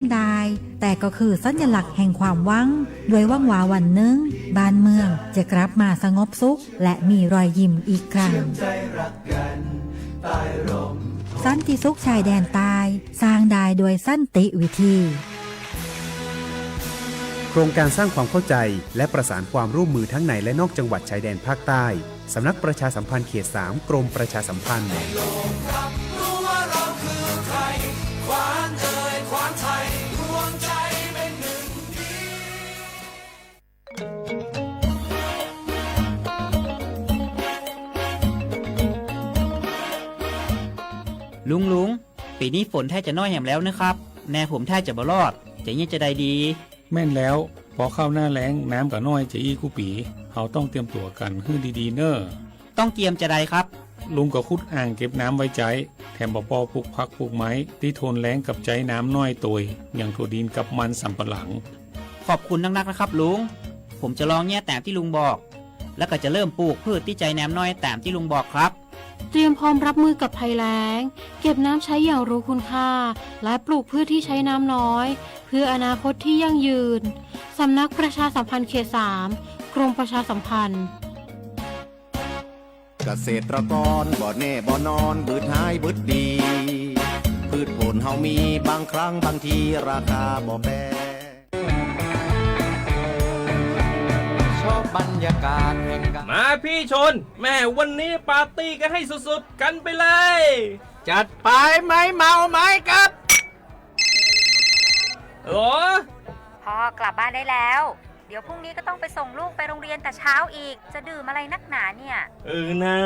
ได้แต่ก็คือสัญลักษณ์แห่งความหวังด้วยหวังว่าวันหนึ่งบ้านเมืองจะกลับมาสงบสุขและมีรอยยิ้มอีกครั้งสันติสุขชายแดนใต้สร้างได้โดยสันติวิธีโครงการสร้างความเข้าใจและประสานความร่วมมือทั้งในและนอกจังหวัดชายแดนภาคใต้สำนักประชาสัมพันธ์เขต 3 กรมประชาสัมพันธ์ลุงปีนี้ฝนแทบจะน้อยแหมแล้วนะครับแน่ผมแทบจะบ่รอดจะยังจะได้ดีแม่นแล้วพอเข้าหน้าแล้งน้ำกับน้อยจะอีกูปีเขาต้องเตรียมตัวกันให้ดีๆเนอ้อต้องเตรียมจะได้ครับลุงก็ขุดอ่างเก็บน้ำไว้ใจแถมบ่ปอปลูกผักปลูกไม้ที่ทนแล้งกับใจน้ำน้อยตัวอย่างถั่วดินกับมันสำปะหลังขอบคุณนักๆนะครับลุงผมจะลองแย่ตามที่ลุงบอกแล้วก็จะเริ่มปลูกพืชที่ใจน้ำน้อยตามที่ลุงบอกครับเตรียมพร้อมรับมือกับภัยแล้งเก็บน้ำใช้อย่างรู้คุณค่าและปลูกพืชที่ใช้น้ำน้อยเพื่ออนาคตที่ยั่งยืนสำนักประชาสัมพันธ์เขต 3 กรมประชาสัมพันธ์เกษตรกรบ่แน่บ่นอนบืดหายบืดดีพืชผลเฮามีบางครั้งบางทีราคาบ่แพงชอบบรรยากาศแห่งการมาพี่ชนแม่วันนี้ปาร์ตี้กันให้สุดๆกันไปเลย จัดไปไหมเมาไหมครับโอ้พ่อกลับบ้านได้แล้วเดี๋ยวพรุ่งนี้ก็ต้องไปส่งลูกไปโรงเรียนแต่เช้าอีกจะดื่มอะไรนักหนาเนี่ยนะ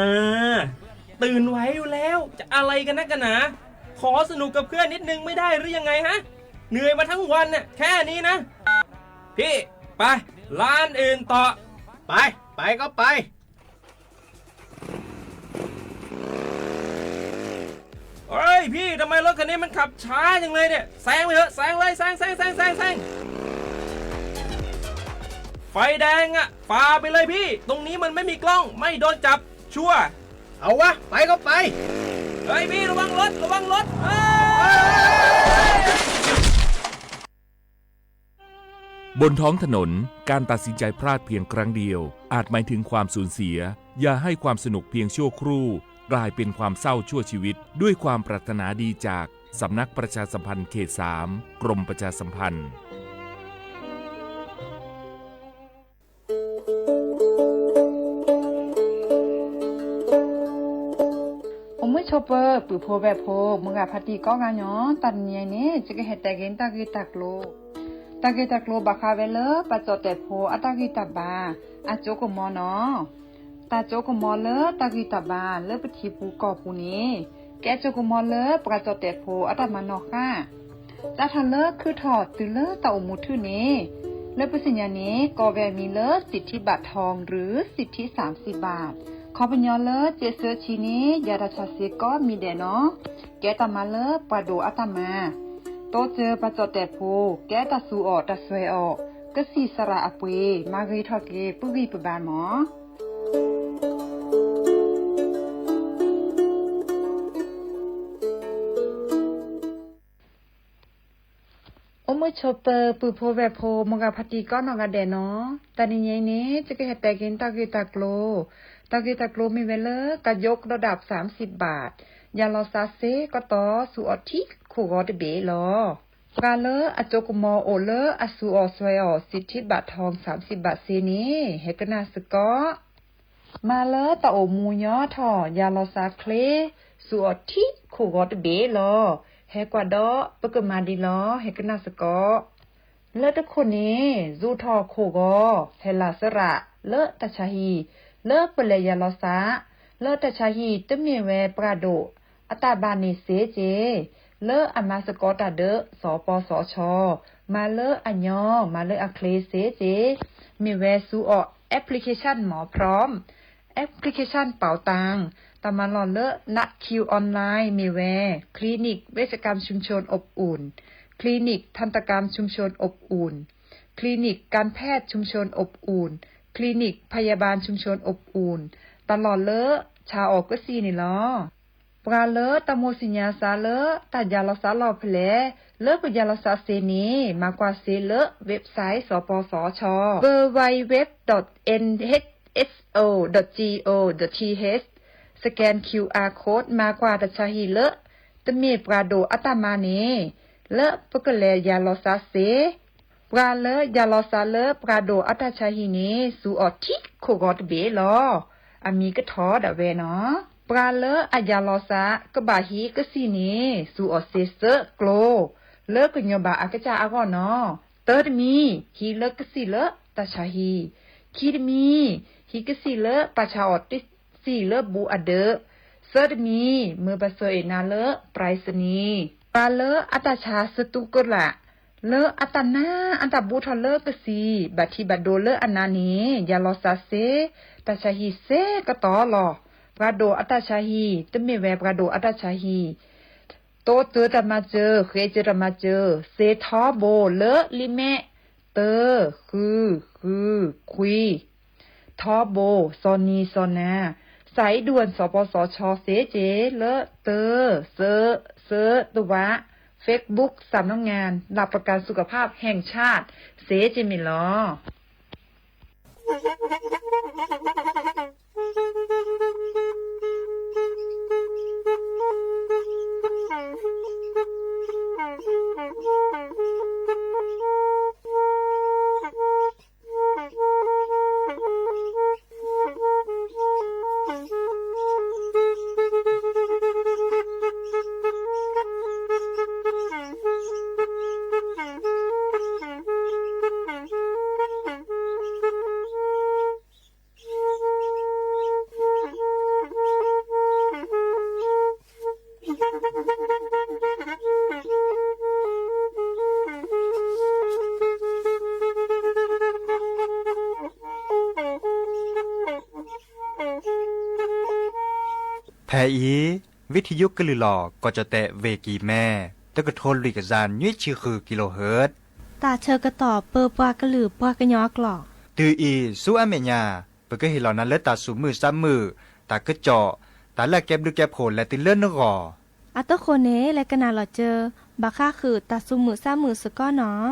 ตื่นไว้อยู่แล้วจะอะไรกันนักกันหนาขอสนุกกับเพื่อนนิดนึงไม่ได้หรือยังไงฮะเหนื่อยมาทั้งวันน่ะแค่นี้นะพี่ไปร้านอื่นต่อไปก็ไปเฮ้ยพี่ทำไมรถคันนี้มันขับช้าจังเลยเนี่ยแซงไปเถอะแซงเลยแซงไฟแดงอ่ะฝ่าไปเลยพี่ตรงนี้มันไม่มีกล้องไม่โดนจับชัวร์เอาวะไปก็ไปเฮ้ยพี่ระวังรถบนท้องถนนการตัดสินใจพลาดเพียงครั้งเดียวอาจหมายถึงความสูญเสียอย่าให้ความสนุกเพียงชั่วครู่กลายเป็นความเศร้าชั่วชีวิตด้วยความปรารถนาดีจากสำนักประชาสัมพันธ์เขต 3 กรมประชาสัมพันธ์ชอปเปอร์ปือโพแบบโพมึงอะพัดดีก็งานย้อนตันเนี่ยนี่จะก็เห็ดแต่เกนตากีตักโลบักคาเวเลปะจอแต่โพอัตากีตาบาอะโจกมอเนาะตาโจกมอเลตากีตาบาเลปทีปูกอปูนี้แกโจกมอเลปะจอแต่โพอัตมานอค่ะตาทันเลคือถอดตือเลตาอมุทื่อนี้เลปสิญญานี้ก็แวมีเลสิทธิบัตรทองหรือสิทธิ30 บาทขอปัญญาเลเจเซอร์ชีนี้ยาดาชาเซก็มีเดเนาะแกตามาเลปะโดอัตมาโตเจอปะจอแต่โพแกตาสูออตาสวยออกก็สีสระอปุยมาเกยทอเกปุวีปบานหมอโอมชอปเปอร์ปือโพแบบโพมงกะพัติก็นอกะเดเนาะตานี่ไงนี้จะก็เฮ็ดแต่กินตากีตากโลมีเวลกะยกระดับ30 บาทยาลอซาเซก็ต่อสุออทิคูกอเดเบลอกาเลอจกมอโอเลอสุออสวยอสิทธิบัตรทอง30 บาทเซนี้เฮกนาสกอมาเลตะโอมูยอทอยาลอซาเคลสุออทิคูกอเดเบลอเฮกวาดอปกมาดีลอเฮกนาสกอเลตะคนนี้จูทอโคกอเฮลาสระเลตะชาฮีเลิกเปเลยาลอซาเลิกแต่ชาฮีตะเมียแวปราโดอัตาบานิเซเจเลิกอามาสกอตาเดสปสชมาเลิกอัญญอมาเลิกอะเคลเซเจมีแวซูอแอปพลิเคชันหมอพร้อมแอปพลิเคชันเป่าตังตามาลอนเลิกนัดคิวออนไลน์มีแวคลินิกเวชกรรมชุมชนอบอุ่นคลินิกทันตกรรมชุมชนอบอุ่นคลินิกการแพทย์ชุมชนอบอุ่นคลินิกพยาบาลชุมชนอบอุ่นตลอดเลอะชาออกก็ซีนี่ลอปราเลอะตะโมสิญญาซาเลอะตายาลอซาลอเพลเล เลิกยาลาซาเซนีมากว่าเซเลเว็บไซต์สปสช www.nhso.go.th สแกน QR Code มากว่าดัชหีเลตเมปราโดอัตมาเนเลปกเลยาลาซาเซปราเลยาลาซาเลปราโดอัตชาหีเนสูออทิโคกอตเบลออามีก็ทอดะเวเนาะปราเลอายาลอซากะบาฮีกะซีเนสูออเซเซโกลเลกะญบาอากะจาอากอเนาะเติดมีฮีเลกะซีเลตาชาฮีคีดมีฮีกะซีเลปาชาออติซีเลบูอเดเซิดมีมือบาโซเอนาเลปรายสนีปราเลอัตชาสตุกละเลอัตนาอันตบูทอเลกะซีบัดทีบัดโดเลอนานียาลอซาเซตาชาฮีเซกะตอลอปราโดอัตชาฮีตเมเวปราโดอัตชาฮีโตเตอตมาเจอเคเจตมาเจอเซทอโบเลลิเมเตอคือคุยทอโบซอนีซอนาสายด่วนสปสชเสเจเลเตอเซตัวะFacebook สำนักงานหลักประกันสุขภาพแห่งชาติเสเจมิลอแพอีวิทยุกลือหลอกก็จะแตะเวกีแม่ตะกะโทนลุยกะจานยี่ชื่อคือกิโลเฮิรตซ์ตาเชอกระต่อเปอปากระหลือปากระยอกหลอกตืออีสู้อเมญาเปก็เห็นเหล่านั้นเลตาสูมือซ้ำมือตากระเจาะตาแลกแก็บดูแก็บโผลและติเลื่อนนกออัตโคเนและกะนาหลอเจอบาค่าคือตาซุมือซ้ำมือสก้อเนาะ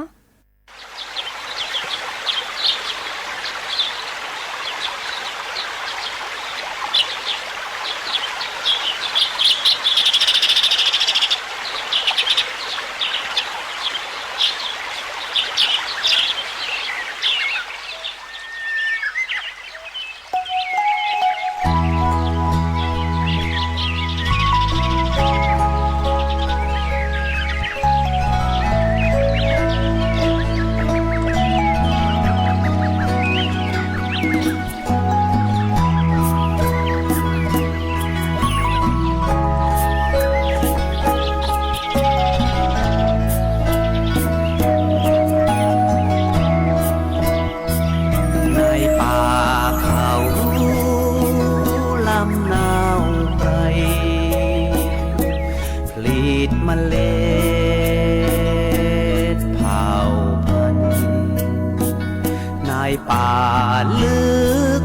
ป่าลึก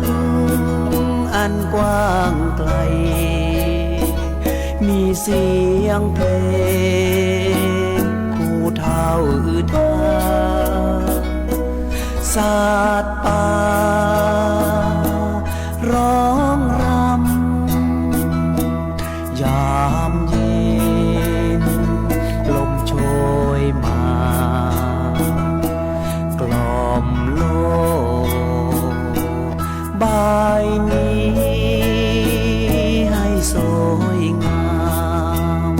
อันกว้างไกลมีเสียงเพลงผู้เฒ่าอืดาสัตว์ป่าร้องรำยามเย็นลมโชยมากล่อมโลกบายนี้ให้สวยงาม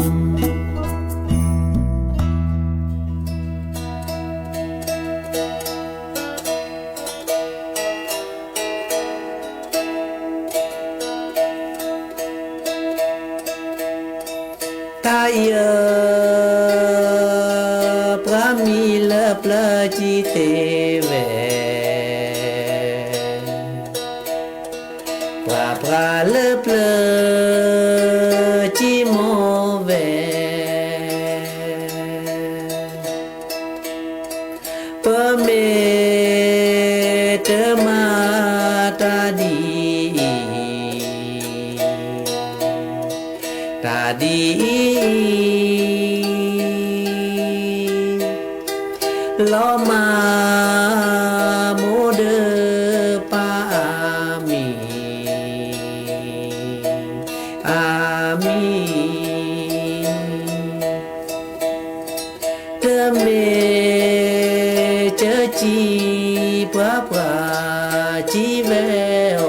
ตาเยอพระมีเลปลาจิเตเวพระเลปลาจิโมเวเปเมเตมาตาดีตาดี ล้อมาโมเดอปามีอามีเตเมเจอจีปะปะจีเวโอ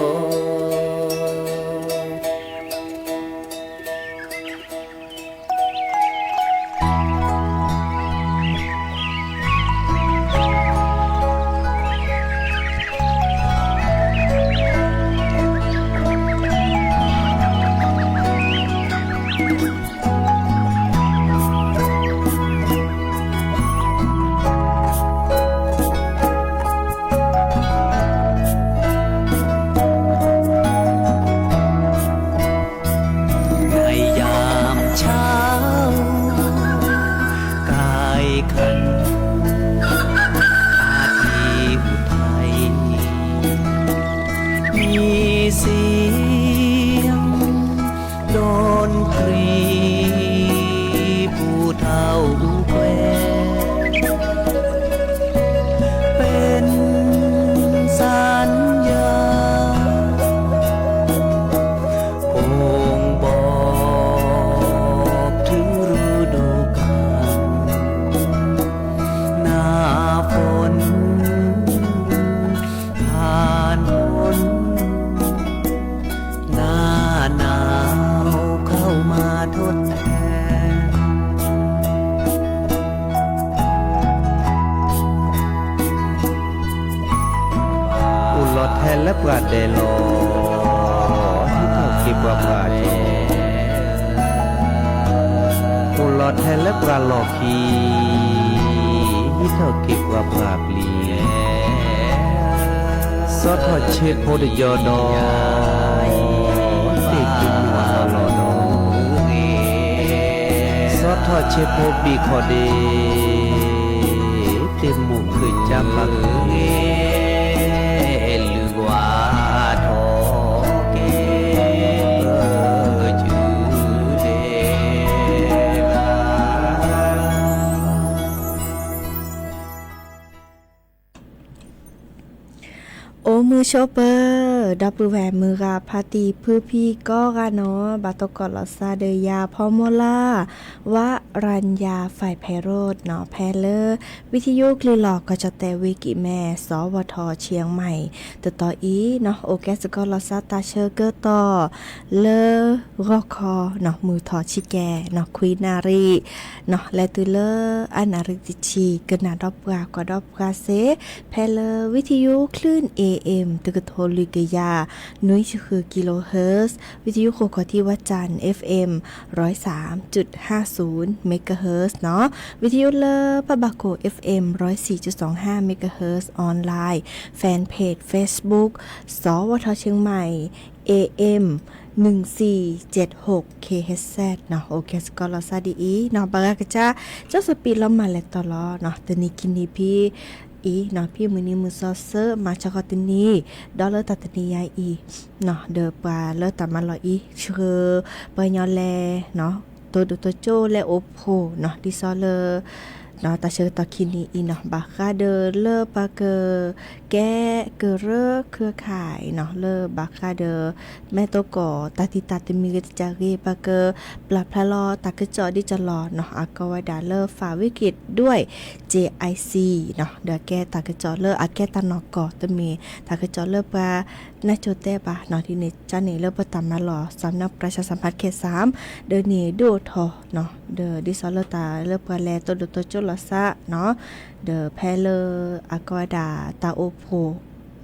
และปราดเดโลที่เท่าคิดว่าปราดอุลอดแทนและปราลอคีที่เท่าคิดว่าปราบลีซอทอดเช็ดโพดยอดอติดกินหัวลอดอซอทอดเช็ดโพบีคอเดเต็มหมู่คือจับบังโอมือโชเปอร์ดับเบิลแหวนมือกาพาตีพื้พี่ก็กาเนาะบาตกอลอซาเดยาพอโมล่าวะรัญญาฝ่ายไพโรดเนาะแพเลอร์วิทยุคลีหลอกก็จะแต่วิกิแม่สวทเชียงใหม่ต่ออีเนาะโอแกสกอลอซาตาเชอร์เกอร์ต่อเลอรอคอเนาะมือทอชิแกเนาะควีนารีเนาะและตุเลออานาริติชีกนาดอบกาก็ดอบกาเซแพเลอร์วิทยุคลื่น AM ตึกโทลิกยานุ้ยคือกิโลเฮิรตซ์วิทยุโคโคที่วัดจันทร์ FM 103.50 เมกะเฮิรตซ์เนาะวิทยุเลอปะบาโก FM 104.25 เมกะเฮิรตซ์ออนไลน์แฟนเพจ Facebook สวทเชียงใหม่ AM 1476 KHZ เนาะโอเคสกอลซาดีเนาะบางกะจ้าเจ้าสปีดเรามาแล้วตลอดเนาะตอนนี้กินนี่พี่อีเนาะพี่มือนี้มือซอเซอร์มาชะกอตินีดอลเลอร์ตัตนียาอีเนาะเดอปาเลอตามาลออีเชื่อปยอแลเนาะตัวโจและโอโพเนาะดิซอเลอร์เนาะตาเชื่อตอคินีอีเนาะบาคาเดอเลอปาเกอแกเกอเรเครือข่ายเนาะเลอบาคาเดอแม่โตก่อตาติตาติมีกจารีปาเกอปลาพลาลอตากจอดิจลอเนาะอากวดาเลอฝ่าวิกฤตด้วย JIC เนาะเดอแกตากจอเลออาแกตานอกอตมีตากจอเลอปานาโจเตปะเนาะที่นี่จ้านี่เลอปตามมาหลอสำนักประชาสัมพันธ์เขต3เดอนี่ดูทอเนาะเดอดิซอเลอตาเลอปาแลตัวโจลซะเนาะเดอแพเลออากวดาตาโอโพ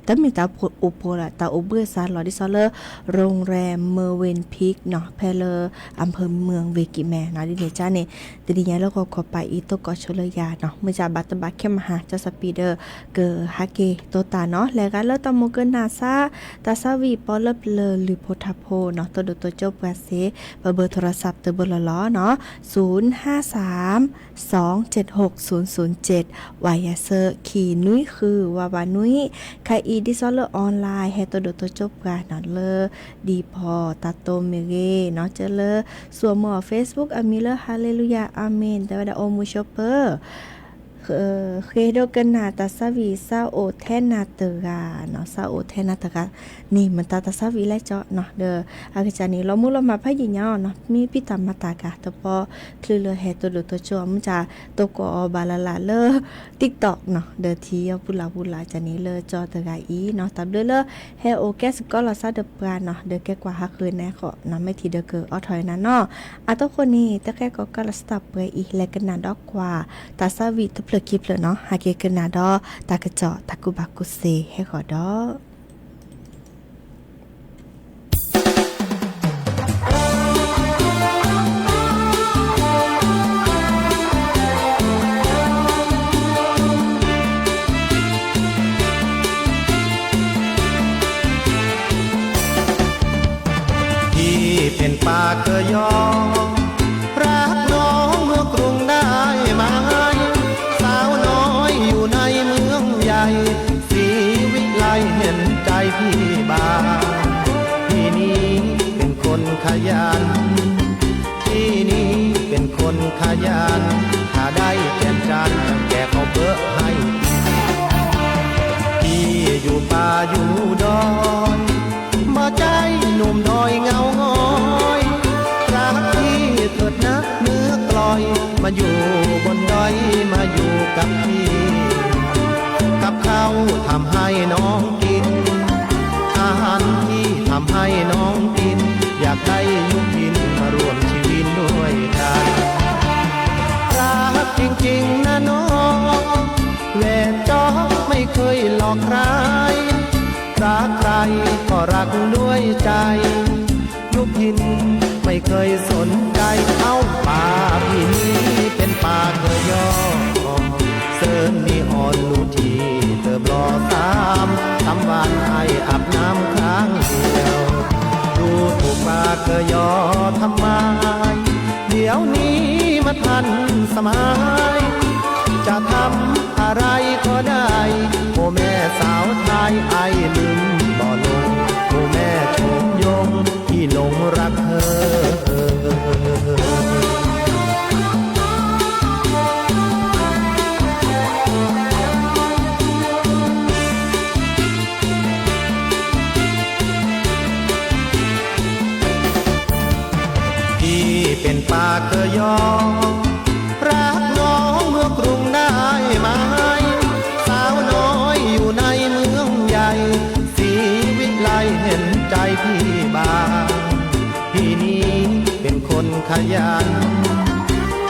แต่มีตาโอโพละตาโอเบอร์ซาลอดิซอเลอโรงแรมเมอร์เวนพิกเนาะแพเลออำเภอเมืองเวกิแมเนาะดิเนี่ยจ้านี่ตดีนี้เราก็ขอไปอีโตกอชลยาเนาะเมื่อจาบัตบักเข้มหาเจ้าสปีเดอร์เกอฮาเกโตตาเนาะแล้วก็เลอตาโมเกนาซาตาซาวีปอลเลอหรือโพทาโพเนาะตัวจบกว่าเซเบอร์โทรศัพท์เบอร์ล้อเนาะ053276007วายาเซอร์ขี่นุ้ยคือวานุ้ยใครอีดิซอเลอร์ออนไลน์ให้ตัวจบกันเนาะเลอดีพอตาโตเมเกเนาะเจเลอส่วนหมอ Facebook อามิเลอร์ฮาเลลูยาอาเมนแต่ว่าโอมูชอปเปอร์ เคโดกันนาตาสวีซาโอแทนาเตกาเนาะซาโอแทนาเตกานี่มันตาสวีไลเจาะเนาะเด้ออากาจานี่เรามุเรามาพะยิญาเนาะมีพิตามาตากาตะปอคลือเลอแฮตัวดูตัวจัวมันจะตกอบาลาลาเลอ TikTok เนาะเด้อที่ปุลาจานี่เลอจอตะกาอีเนาะตามเด้อเลอแฮโอแกสก็ลาซาเดปราเนาะเด้อแกกว่าฮักคืนแน่ขอเนาะไม่ทีเด้อเกอออถอยนะเนาะอะตอคนนี้ตะแกก็กะลาสตับเปอีแลกันนาดอกกว่าตาซาวิตะเพลกิเพลเนาะหาเกกันนาดอตากะเจาะตะกุบักกุเซให้ขอดอเป็นปากเกยอรักน้องเมื่อกรุงได้ไหมสาวน้อยอยู่ในเมืองใหญ่สีวิไลเห็นใจพี่บ้างที่นี่เป็นคนขยันที่นี่เป็นคนขยันถ้าได้แก่นจันแกเขาเบอะให้พี่อยู่ป่าอยู่ดอยมาใจหนุ่มดอยเงาง้อยรักพี่เถิดนะเนื้อกลอยมาอยู่บนดอยมาอยู่กับพี่กับข้าวทำให้น้องกินอาหารที่ทำให้น้องกินอยากได้ยุพินมาร่วมชีวิตด้วยกันรักจริงๆนะน้องแหวนจอกไม่เคยหลอกใครรักใครก็รักด้วยใจยุพินไม่เคยสนใจเอาป่าพี่นี้เป็นป่าเคยย่อเซิร์นมีอ่อนลูทีเติบรอทำวันให้อาบน้ำครั้งเดียวดูถูกป่าเคยย่อทำไมเดี๋ยวนี้มาทันสมัยจะทำอะไรก็ได้โอ้แม่สาวไทยไอลืมบ่ลงโอ้แม่ชมยงที่หลงรักเธอพี่เป็นปากเกยอรักน้องเมื่อกรุงได้ไหมสาวน้อยอยู่ในเมืองใหญ่สีวิไลเห็นใจพี่บ้างที่นี่เป็นคนขยัน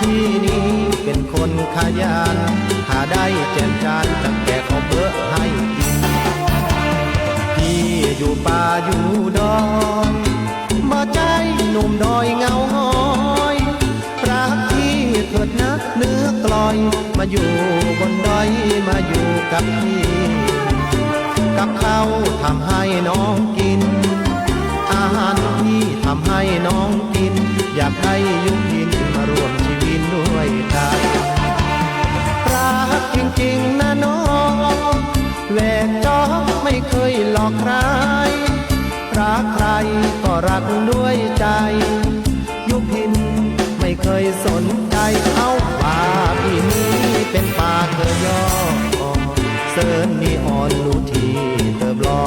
ที่นี่เป็นคนขยันถ้าได้แจมจานตั้งแต่เขาเบอะให้กินพี่อยู่ป่าอยู่ดอยมาใจหนุ่มดอยเงาง้อยรักพี่เถิดนะเนื้อกลอยมาอยู่บนดอยมาอยู่กับพี่กับข้าวทำให้น้องกินอาหารที่ทำให้น้องกินอยากให้ยุพินมาร่วมชีวิตด้วยกันรักจริงๆนะน้องแหวกจอกไม่เคยหลอกใครรักใครก็รักด้วยใจยุพินไม่เคยสนใจเอาป่าพี่นี้เป็นป่าเคยย่อเซิร์นมีอ่อนลูทีเติบรอ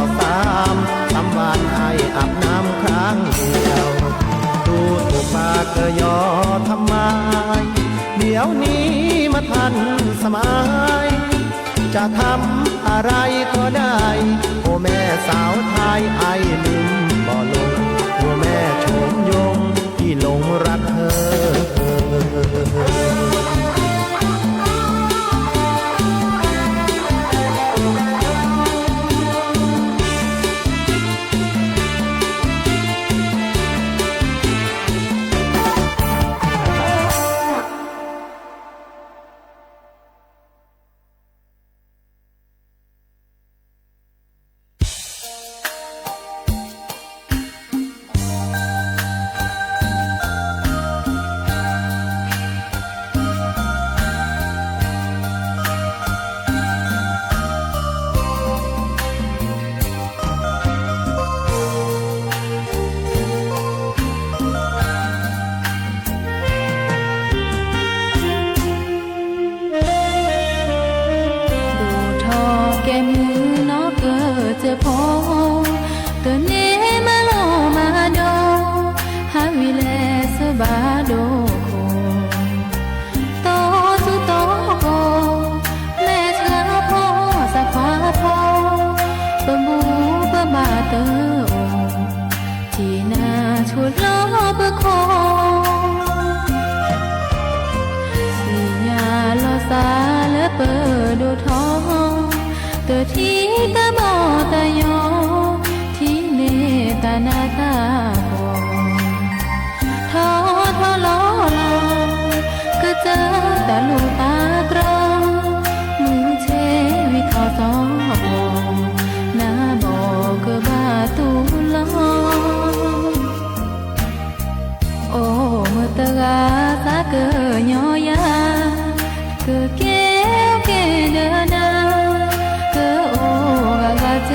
ทำวันให้อาบน้ำครั้งเดียวดูถูกป่าเคยย่อทำไมเดี๋ยวนี้มาทันสมัยจะทำอะไรก็ได้โอ้แม่สาวไทยไอลืมบ่ลงโอ้แม่ชมยงที่หลงรักเธอ เ เตอที่ตะบอตะยอที่เนตานาตาโกทอทอลอลอก็เจอตะลูตาตรอมือเชวิเขาซอบนาบอกบาตูลอโอ้เมื่อตะกาสะเกยอยาเกเกเกเดนาเกโอกะกะเจ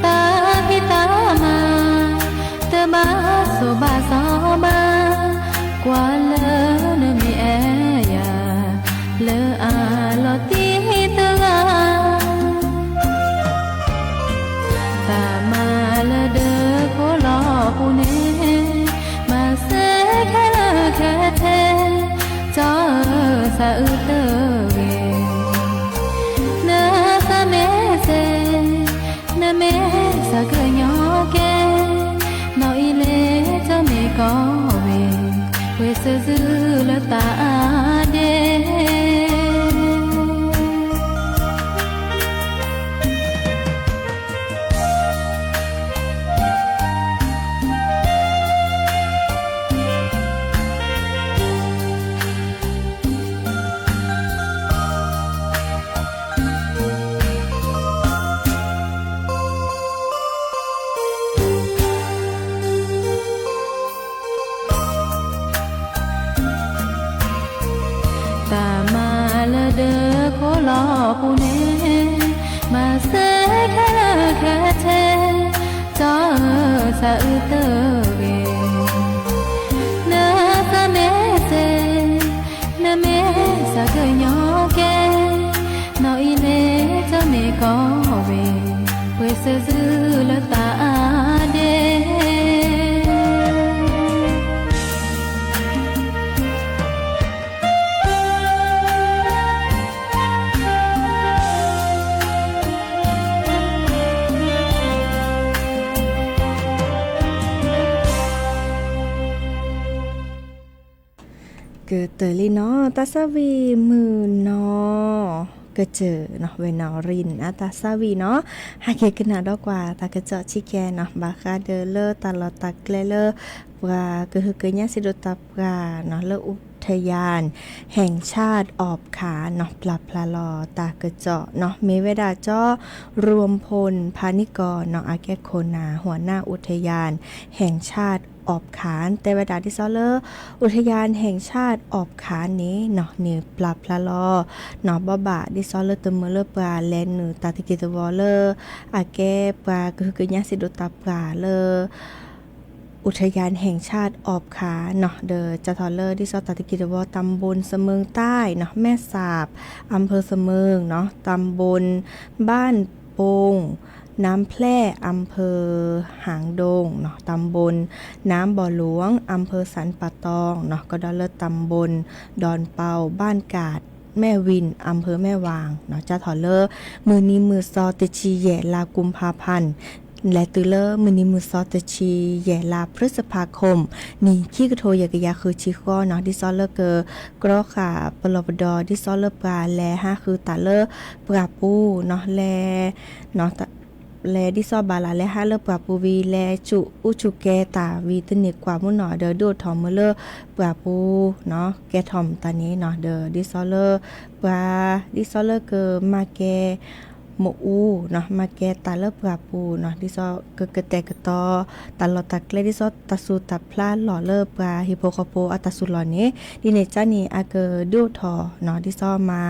ตาพิตามาเตบาโซบาซอบากว่าเลนมีแอยาเลอาลอตีตะกาตามาเลเดโคลอปูเนมาเซแค่ละแค่เทจอสะอึเตเวนาสะเมเซนาเมสะเกยอเกนออีเลจะเมกอเวเวซะซือละตาเดตามาละเดอโคลอปูเนมาเซแค่ละแค่เทจอสะอึเตเวนาสะเมเซนาเมสะเกยอเกนออีเลจะเมกอเวเวซะซือละตาเดเกิดเตอลีเนาะตาสวีมือเนาะก็เจอเนาะเวนอรินอาตาสวีเนาะหาเกกันนาดอกว่าตากระเจาะชิแกเนาะบาคาเดเลตาลอตักเลเลปราก็คือเกญาสิโดตาปราเนาะเลอุทยานแห่งชาติออบขาเนาะปลาพลาลอตากระเจาะเนาะเมเวดาจ้อรวมพลพานิกรเนาะอาแกโคนาหัวหน้าอุทยานแห่งชาติออบขานแต่เวลาที่ซอเลอร์อุทยานแห่งชาติออบขานนี้เนาะเนี่ยปลาพลาลอเนาะบ่บะที่ซอเลอร์เตมเลอร์ปลาแลนเนอตาติกิตวอเลอร์อาแกปลาก็คือยาสิโดตาปลาเลออุทยานแห่งชาติออบขาเนาะเดอจะทอเลอร์ที่ซอตาติกิตวอตำบลเสมิงใต้เนาะแม่สาบอำเภอเสมิงเนาะตำบลบ้านโป่งน้ำแพร่อำเภอหางดงเนาะตำบลน้ำบ่อหลวงอำเภอสันป่าตองเนาะก็ดอลเลอร์ตำบลดอนเปาบ้านกาดแม่วินอำเภอแม่วางเนาะจะถอเลอร์มือนี้มือซอติชีแย่ลากุมภาพันธ์และตือเลอร์มือนี้มือซอติชีแย่ลาพฤษภาคมนี่ขี้กระโทยกะยาคือชิข้อเนาะที่ซอเลอร์เกอกรอขาปลบดอที่ซอเลอร์ปลาแลห้าคือตาเลอร์ปลาปูเนาะแลเนาะแลดิซอบาลาและฮาเลปราปูวีแลจุอุจุแกตาวีตนิกกว่ามุนหนอเดอโดทอมเมเลปราปูเนาะแกทอมตานี้เนาะเดอดิซอเลปราดิซอเลเกอมาแกโมอูเนาะมาแกตาเลปราปูเนาะดิซอเกแตกตอตาลอตักเลดิซอตาสูตาพลาหล่อเลปราฮิโปคาโปอัตสุลอนี้ดิเนจานีอาเกดูทอเนาะดิซอมา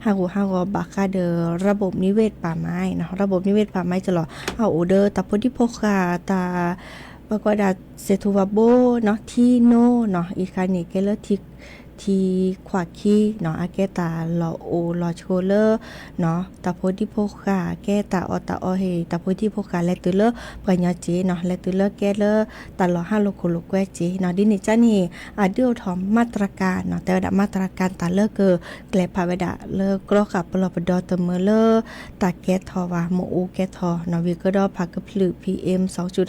ฮากูฮากอบาคาเดอระบบนิเวศป่าไม้เนาะระบบนิเวศป่าไม้จะหล่อเอาโอเดอร์ตาพดิโพคาตาปกวดาเซทูวาโบเนาะที่โนเนาะอีคานิเกเลทิกทีขวาคีเนาะอาแกตาลอโอลอโชเลอร์เนาะตาโพดิโพคาแกตาออตาออเฮตาโพดิโพคาและตุเลอปัญญาเจเนาะและตุเลอแกเลอตาลอห้าโลโคโลแกเจเนาะดินิจานี่อาเดียวทอมมาตรการเนาะแต่ว่ามาตรการตาเลอเกอแกลพาเวดาเลอกรอกับปลอบดอตเมเลอตาแกทอว่าโมโอแกทอเนาะวิกดอผักกะพลือ PM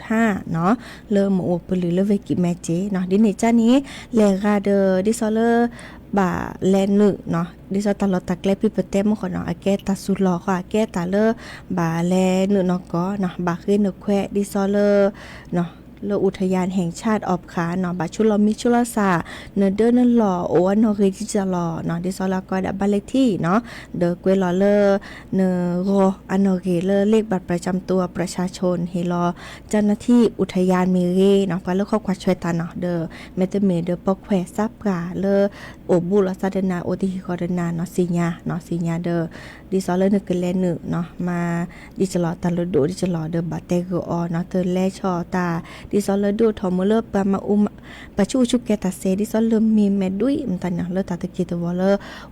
2.5 เนาะเลอโมโอปลือเลเวกิแมเจเนาะดินิจานี่แลกาเดอดิซอเล บ่าแลนึเนาะดิซอตลอดตักแลพี่เปเต้มขอเนาะอาแกตาสุลอค่ะอาแกตาเลบ่าแลนึเนาะก็เนาะบ่าขึ้นนึแควดิซอเลเนาะเลอุทยานแห่งชาติออบขาเนาะบาชุลมิชุลสาเนเดอร์นั่นหล่อโอวันโนริจิจะหล่อเนาะดิซอลาก็ดับบ้านเลขที่เนาะเดอเกวลอเลเนโรอันโนเรเลเลขบัตรประจำตัวประชาชนเฮลอเจ้าหน้าที่อุทยานมีเรเนาะปาเลขข้อความช่วยตาเนาะเดอเมตเมเดอปอกแควซับกาเลโอบุลซาเดนาโอติฮิคอเดนาเนาะสิญาเนาะสิญาเดอดิซอเลนึกเกเลนึเนาะมาดิจลอตาลโดดิจลอเดอบาเตโกอเนาะเตแลชอตาดิซอเลดูทอมเลปามาปะชูชุกแกตาเซดิซอลมีแมดุยมันตันเนาะเลตาตะกีตวอล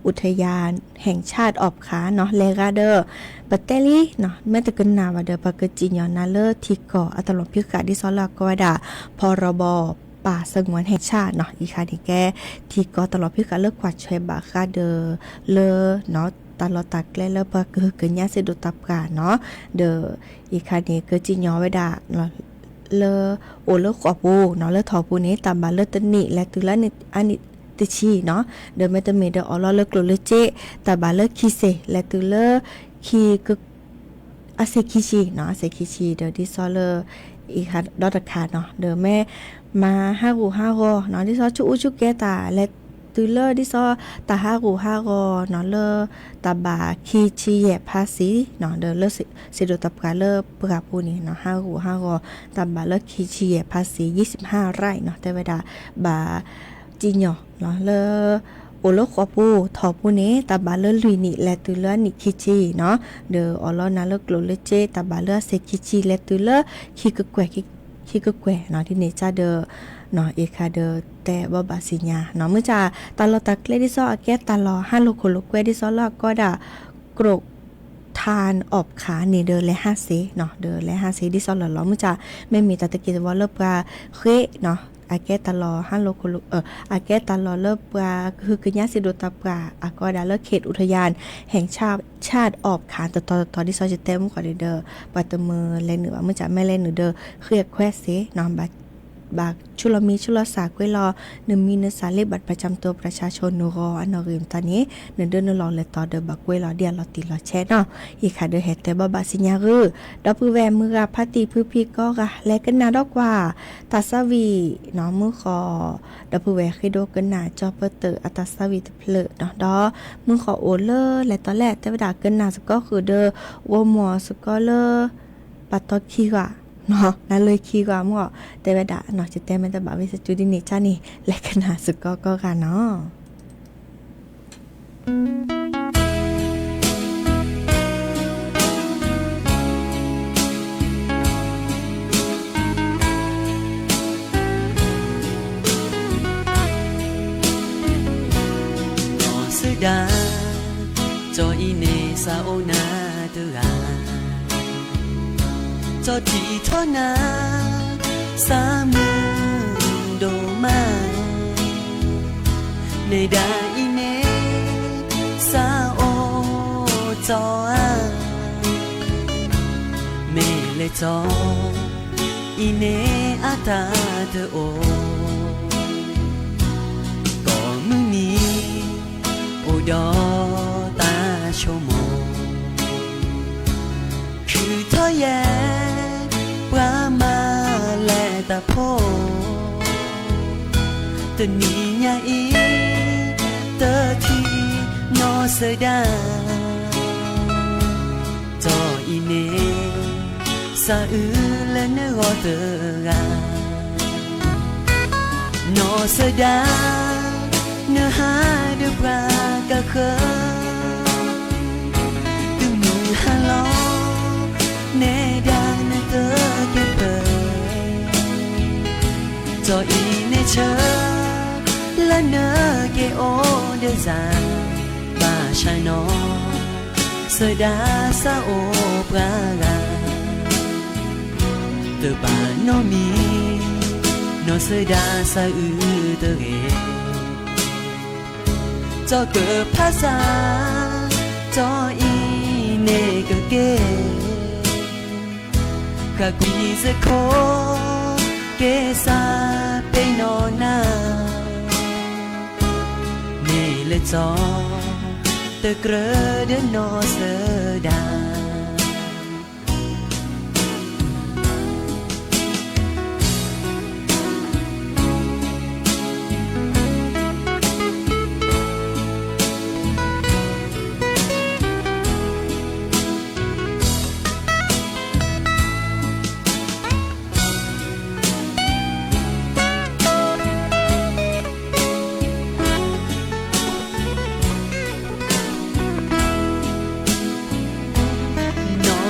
อุทยานแห่งชาติออบขาเนาะเลกาเดอปะเตลีเนาะแม้แต่กันนาวาเดอปะกะจิญอนาเลทิกออัตลอพิกะดิซอลากอดาพรบป่าสงวนแห่งชาติเนาะอีคาดิแกที่ก็ตลอดพิกะเลิกกวาดช่วยบาคาเดอเลเนาะตลอดตักและปะคือเกินยาเสดุตับกาเนาะเดออีคาดิเกจิญอไว้ดาเนาะเลโอเลขอปูเนาะเลทอปูนี้ตามบาเลตนิและตุลานิอันติชีเนาะเดอเมตเมเดออลเลกโลเลเจตาบาเลคีเซและตุเลคีกอาเซคิชีเนาะอาเซคิชีเดอดิซอเลอีคาดอตคาเนาะเดอแม่มา5กู5กอเนาะดิซอชูชูแกตาและตุเลดิซอตา5กู5กอเนาะเลตาบาคีชีแยภาษีเนาะเดอเลสิโดตับกาเลปราปูนี่เนาะ5กู5กอตาบาเลคีชีแยภาษี25ไร่เนาะแต่เวลาบาจิญอเนาะเลโอโลขอปูทอปูนี้ตาบาเลลุยนี่และตุเลนิคิชีเนาะเดออลอนาเลโกลเลเจตาบาเลเซคิชีและตุเลคิกแกวคิกแกวเนาะที่นี่จ้าเดอเนาะเอคาเดอแต่บ่บาสิญาเนาะมื้อจ้าตาลอตักเลดิซออาแกตาลอ5โลโคโลแกวดิซอลอก็ดากรกทานออบขานี่เดอและ5เซเนาะเดอและ5เซดิซอลอมื้อจ้าไม่มีตาตะกี้ว่าเลบกาเคเนาะอาแกตาลอ5โลโคโลอาแกตาลอเลปาคือกะญาสิโดตาปาอากอดาเลเขตอุทยานแห่งชาติออบขานตอที่ซอจะเต็มกว่าเด้อปัตตมือแลเหนือมื้อจ้าแม่แลเหนือเด้อเครียกแควเซเนาะบากชุลมีชุลสากวยรอ1มีเนสาเลบัตรประจำตัวประชาชนนรออันริมตอนนี้เดินรอเลยต่อเดบักวยรอเดียรอติรอแชเนาะอีค่ะเดเฮ็ดแต่บ่บาสิญาคือดอกพือแวมือพาติพือพี่ก็กะแลกันนาดอกว่าตาสวีเนาะมือคอดอกพือแวคือโดกันนาจอเปเตออัตสวีเพลเนาะดอมือขอโอเลอร์และตอนแรกแต่เวลากันนาสก็คือเดอวอมอสก็เลอปัตตอคีกว่าเนาะนั่นเลยคีกว่ามั่วแต่เวลาเนาะจะแต่มันจะบาวิสจูดินิจ้านี่และขนาดสุดก็กันเนาะดาจออีเนซาโอนาเตอาจอทีทอนาสามือโดมาในดาอีเนซาโอจออาเมเลจออีเนอาตาเตโอก็มือนี้โอดอตาโชโมคือเธอแย่ปรามาและตาโพตะนีญาอีเตอทีนอเสดาจออีเนสาอือและเนรอเตอานอเสดาเนื้อหาเดือบรากะเคอตึงมือหาล้อเนดางเนเตอเก็บเปจออีเนเชอและเนเกโอเดซาบาชานอเสดาซาโอปรากาเตบาโนมีโนเสดาซาอือเตเกจอเกิดภาษาจออีเนกเกกะกุยเซโคเกซาเปโนนาเน le gió tơ crơ đến nó sơ đà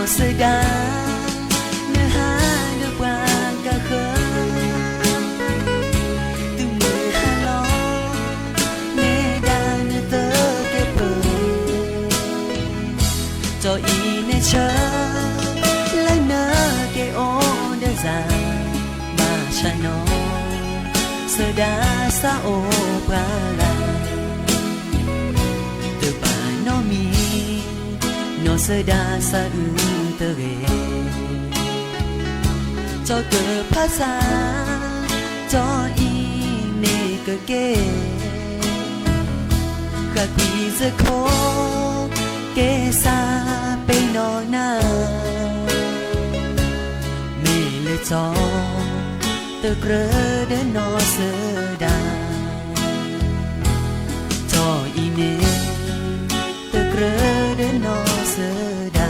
sơ đá nơi hà nơi qua cả khơi từ mười hà lo nê đa nơi tơ kẹp bờ cho ý nê chớ lấy nơ kê ô đơn giản mà cha nó sơ đá xa ô qua là từ bà nó mi nó sơ đá xa tơ ghê cho cơ phát xa cho y nê cơ kê khắc quý giấc khô kê xa bê nó na mê lê cho tơ krơ đến nó sơ đà cho y nê tơ krơ đến nó sơ đà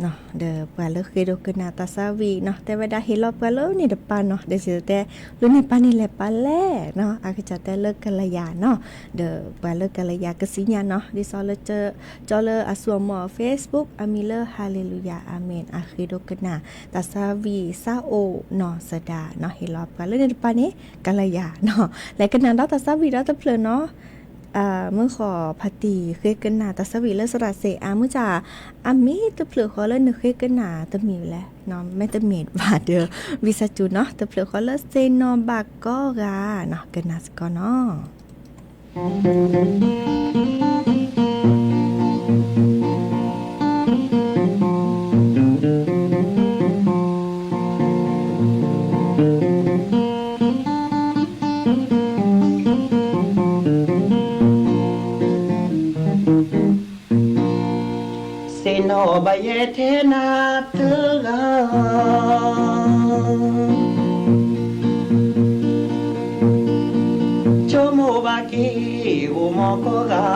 เนาะเดอปาเลคือดูกันนาตาซาวีเนาะแต่ว่าดาเฮลอปาเลนี่เดปาเนาะเดสิแต่ลุนี่ปานี่แหละปาแลเนาะอาก็จะแต่เลิกกัลยาเนาะเดอปาเลิกกัลยากสิญาเนาะดิซอเลเจอจอเลอสวมหมอ Facebook อามิเลฮาเลลูยาอาเมนอาคือดูกันนาตาซาวีซาโอเนาะสดาเนาะเฮลอปาเลนี่ปานี่กัลยาเนาะและกันนาตาซาวีดาตะเพลเนาะเมื่อขอพตีเคยกันหนาตาสวีเลสระเสมื่อจ่ามีตะเปลือกขอเล่นเคยกันหนาตะมีแหละเนาะไม่ตะเม็ดบาเดอวิสจูเนาะตะเปลือกขอเล่นเซนอบักก็กาเนาะกันนาสกอเนาะno bayete na tuga chomo baki umoko ga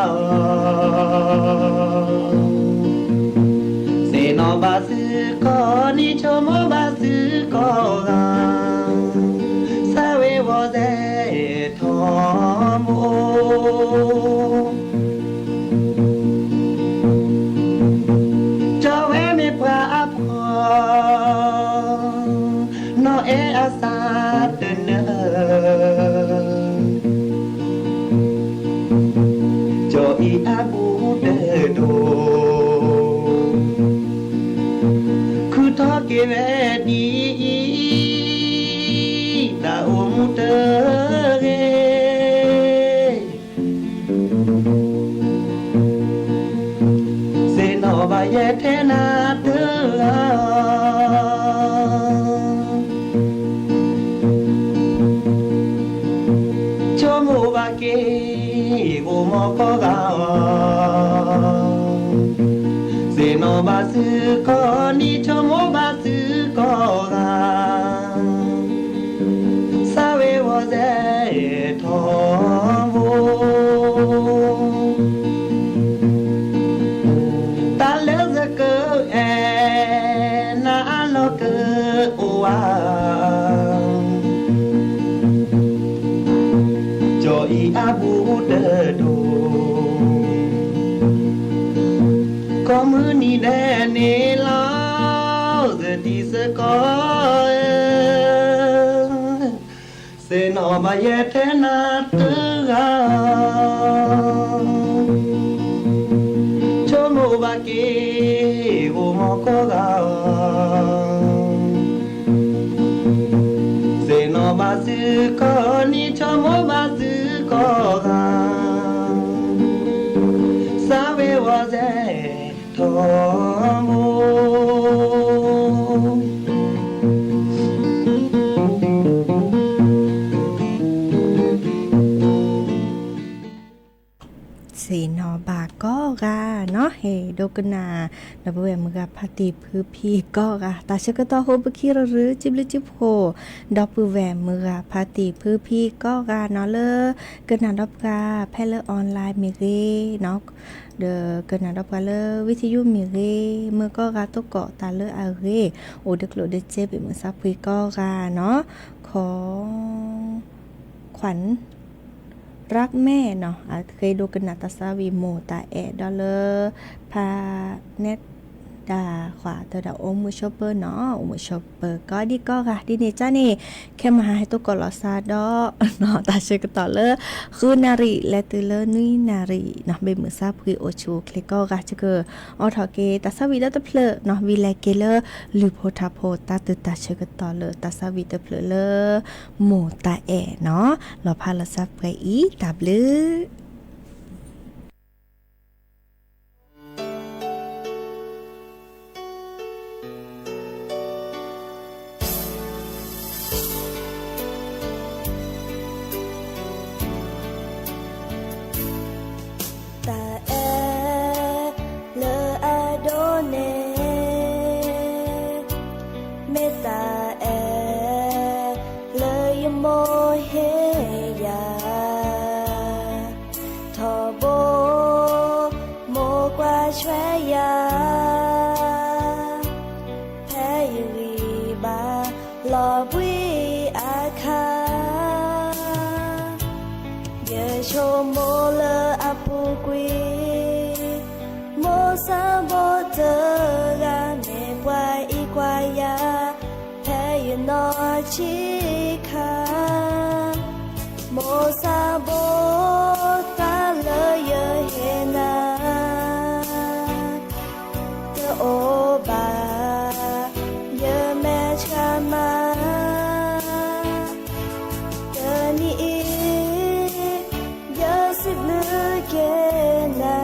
se no basu ko ni chomo basu ko ga sawe wo de tomo no e asat ne cho i abu de do ku to ke ve di da te ge se no va ye te na te ko ga se no basu ko ni chomo basu ko ga sawe wo ze to wo ta le ze ko e na lo ko wa cho i abu de do có mưa ni đè nê lao giờ đi sẽ có sẽ nọ mà ye thế na tư ga cho mô ba kia vô mò có ga sẽ nọ ba sư có ni cho mô ba sư có ga sa về wa dễ thọ mô โดกนาดบเวมกะพาติพือพีก็กะตาชกตอโฮบคิรรือจิบลิจิบโฮดอกปือแวมกะพาติพือพีก็กะเนาะเลอกะนาดอบกาแพลออนไลน์มีเรเนาะเดอกะนาดอบกาเลวิทยุมีเรเมื่อก็กะตกเกาะตาเลอาเรโอเดกโลเดเจเปมือซับพีก็กะเนาะของขวัญรักแม่เนาะเคยดูกันนาตาซาวีโมตาดอลเลอร์พาเน็ตดาขวาเตอดาโอมูชอปเปอร์เนาะโอมูชอปเปอร์ก็ดีก็ค่ะดีเนจ้านี่แค่มาให้ตัวกอลอซาดอเนาะตาเชกต่อเลอคือนารีและตือเลอนุยนารีเนาะเบมือซาพุยโอชูเคลก็ค่ะจะเกออทอเกตาซาวีเลตเพลเนาะวีแลเกเลอลูโพทาโพตาตือตาเชกต่อเลอตาซาวีเตเพลเลอโมตาเนาะเราพาละซับไปอีตาบลือชิคาโมซาโบตาเลยเฮนาเตโอบาเยแมชามาเตนีเยสิบลือเกนา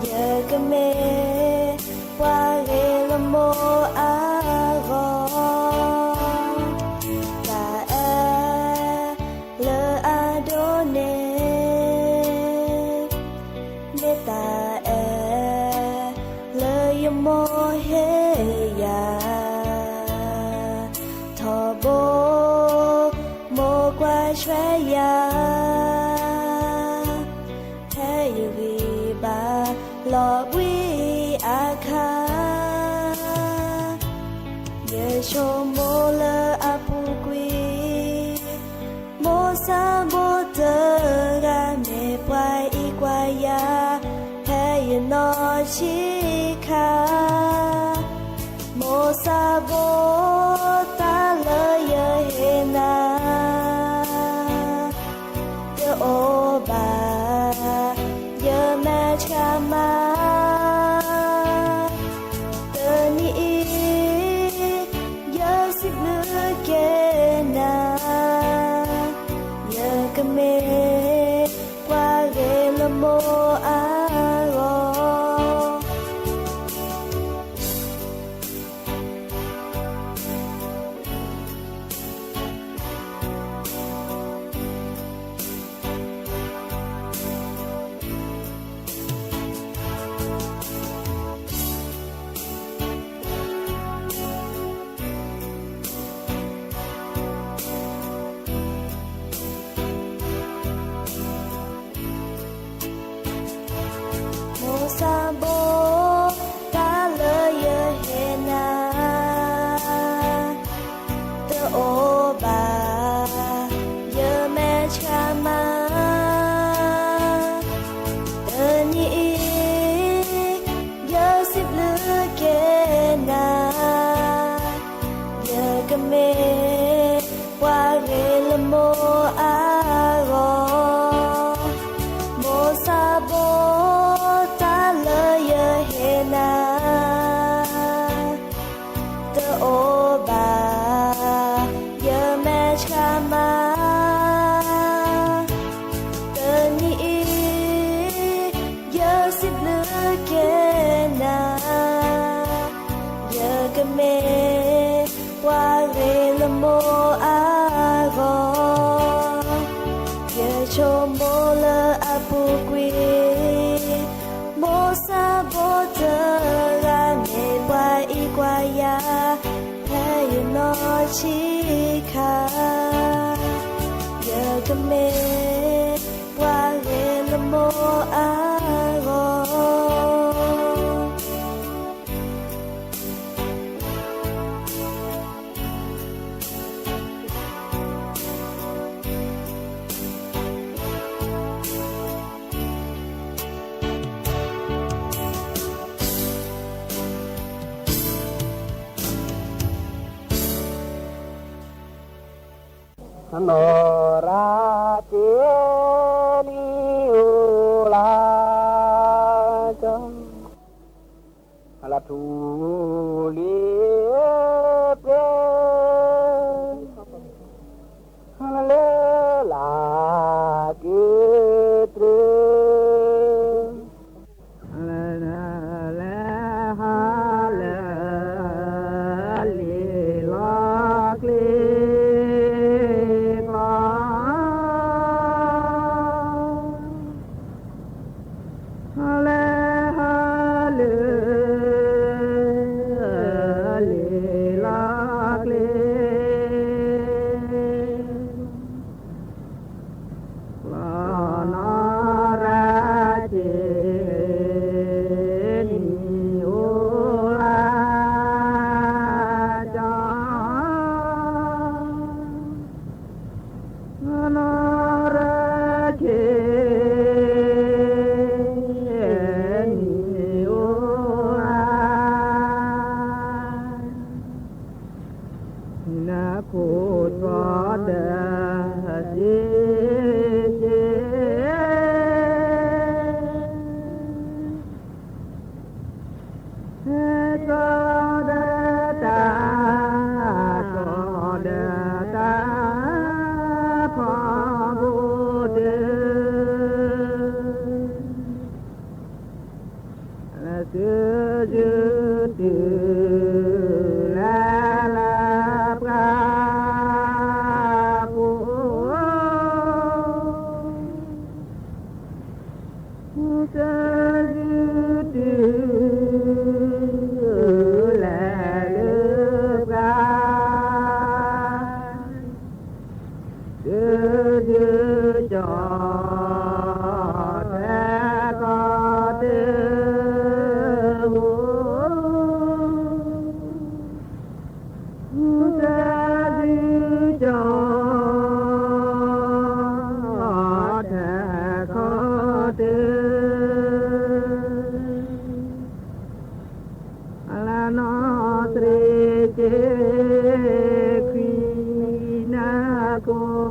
เยกเมวาเรลโมอาช่วยยาแท้ยูวีบาหลอกวิอาคาเยโชโมเลอาปูกุยโมซาโบเตกาเมปวายอีกวายาแท้ยนอชิคาโมซาโบตาเลยเฮนาโอบาเยแมชามาเตนีเยสิบลือเกนาเยกเมกว่าเรลโมอารอซาโบตาเลยเฮนาเตโอบาเยแมชามาเตนีเยสิบลือเกนาเยกเมวาเรลโมอารอโมซาโบนาเตโอบาเยแมชามาเตนีเยสิบลือเกนาเยกเมวาเรลโมอารอเยโชโมเลอาปูกุยโม ชีคาอย่ากะเมว่าเรละโมอารอโนราเจนิอุลาจังลาทูลีเปฮาเลลาเกตรลานาลาฮาลาลีลาเกล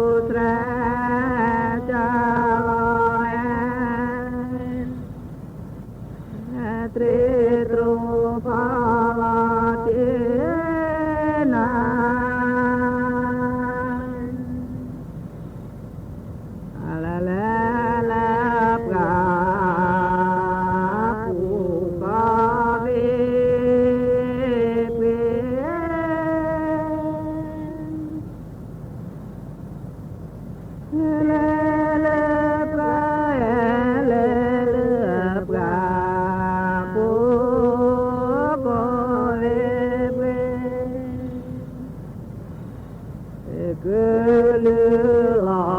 Hãy subscribe cho kênh Ghiền Mì Gõ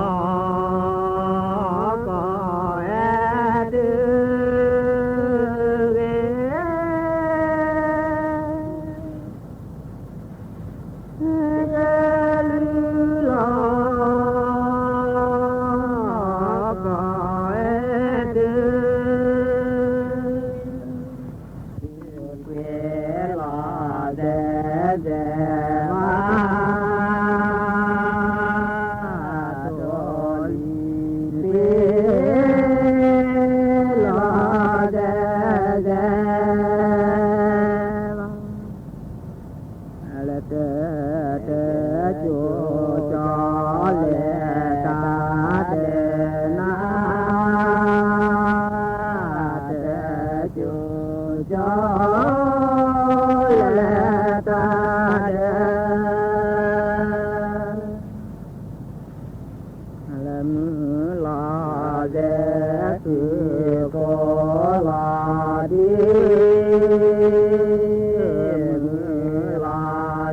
để không bỏ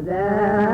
lỡ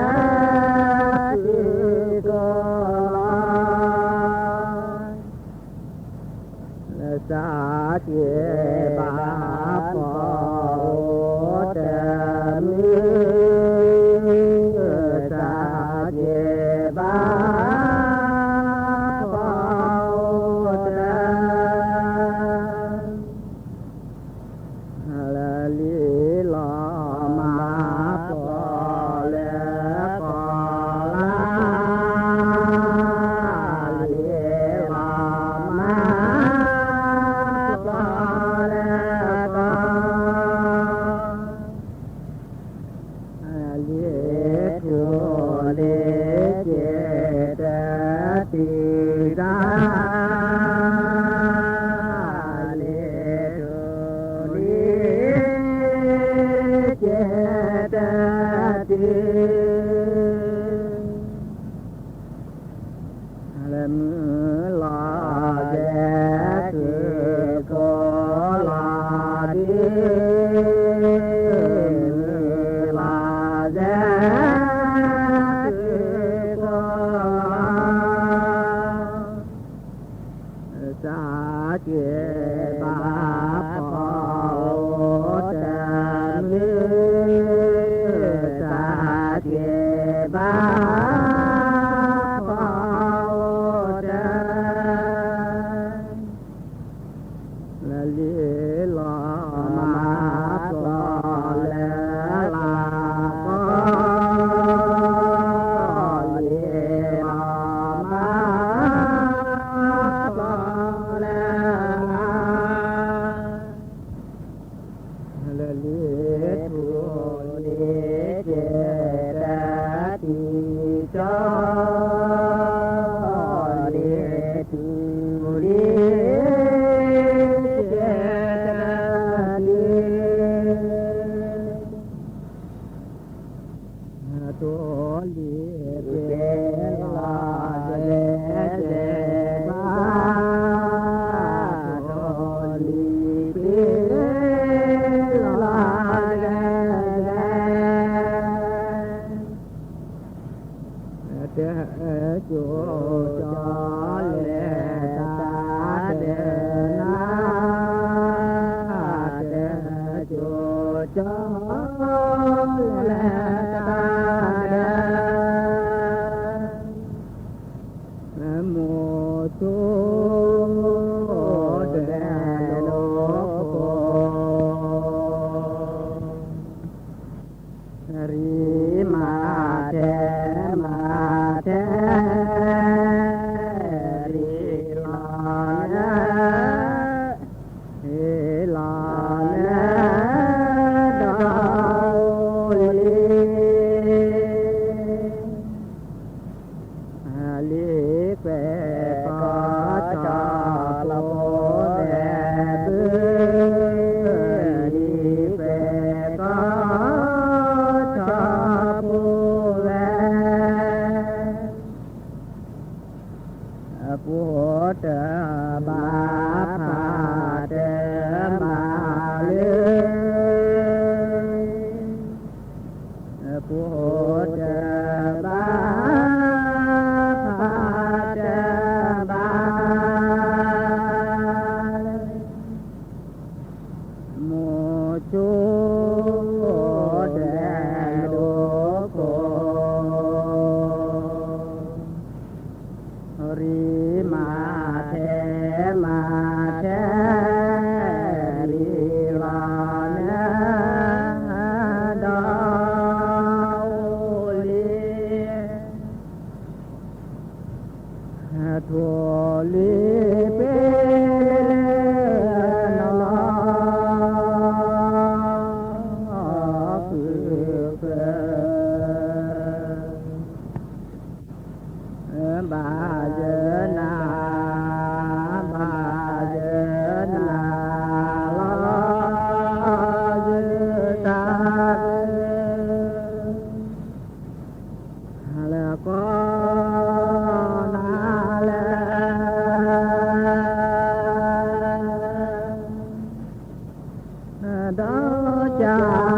đó cha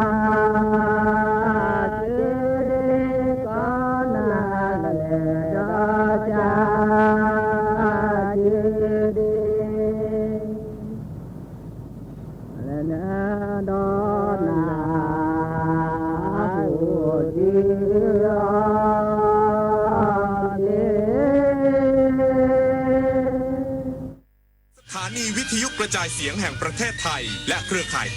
นีวิทยุกระจายเสียงแห่งประเทศไทยและเครือข่าย